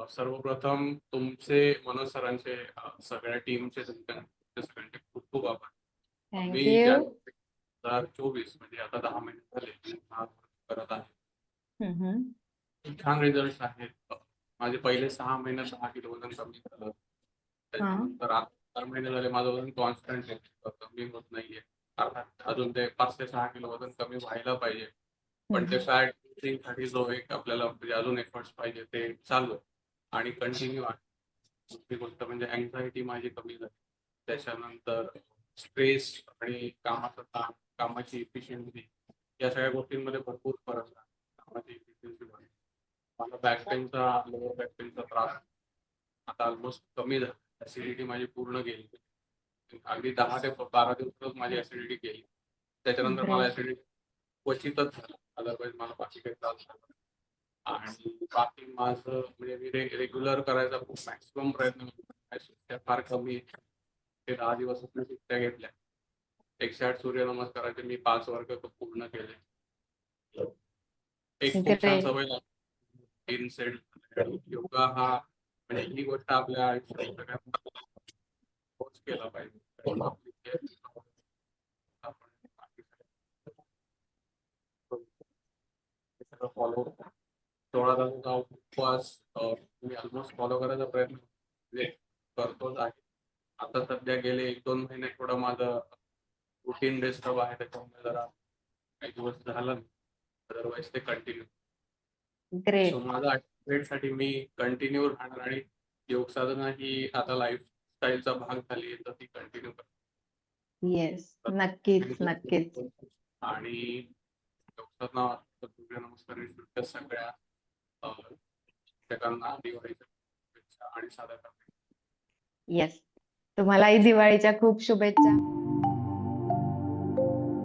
सर्वप्रथम तुमचे मनोज सरांचे सगळ्या टीमचे तुमच्या सगळ्यांचे खूप खूप आभार. Thank me you. जानेवारी 2024 म्हणजे आता 10 महिने झाले मी हा कोर्स करत आहे. खूप छान रिझल्ट आहेत. माझे पहिले 6 महिन्यात 10 किलो वजन कमी झालं. त्याच्यानंतर आता 4 महिने झाले माझं वजन कॉन्स्टंट आहे, कमी होत नाहीये. अर्थात अजून ते 5 ते 6 किलो वजन कमी व्हायला पाहिजे. पण ते फॅट साठी जो एक आपल्याला म्हणजे अजून एफर्ट्स पाहिजे ते चालू आहे आणि कंटिन्यू आहे. दुसरी गोष्ट म्हणजे अँझायटी माझी कमी झाली. त्याच्यानंतर स्ट्रेस आणि कामाचा ताण, कामाची इफिशियन्सी या सगळ्या गोष्टींमध्ये भरपूर फरक आहे. कामाची इफिशियन्सी वाढली. मला बॅक पेनचा, लोअर बॅक पेनचा त्रास आता ऑलमोस्ट कमी झाला. ऍसिडिटी माझी पूर्ण गेली. अगदी 10 ते 12 दिवसातच माझी ऍसिडिटी गेली. त्याच्यानंतर मला ऍसिडिटी क्वचितच झालं. अदरवाईज मला बाकी काही त्रास झाला. आणि बाकी माझं म्हणजे मी रेग्युलर करायचा खूप मॅक्सिमम प्रयत्न करतो. सुट्ट्या फार कमी आहेत. ते 10 दिवस मी सुट्ट्या घेतल्या. 108 सूर्यनमस्काराचे मी 5 वर्ग पूर्ण केले. एक खूप छान सवय लागली. इनसेट योगा हा म्हणजे ही गोष्ट आपल्या आयुष्यात सगळ्यांना केला पाहिजे. फॉलो 16 तासाचा उपवास मी ऑलमोस्ट फॉलो करायचा प्रयत्न म्हणजे करतोच आहे. आता सध्या गेले 1-2 महिने थोडं माझं रुटीन डिस्टर्ब आहे, त्याच्यामुळे जरा काही दिवस झाला नाही. अदरवाईज ते कंटिन्यू. ग्रेट. सो माझा साठी मी कंटिन्यू राहणार आणि योग साधना ही आता लाईफस्टाईलचा भाग झाली आहे, तर ती कंटिन्यू करतो. येस, नक्कीच नक्कीच. आणि योग साधना, सूर्यनमस्कार सगळ्या शिक्षकांना दिवाळीच्या शुभेच्छा आणि सादर करते. येस, तुम्हालाही दिवाळीच्या खूप शुभेच्छा.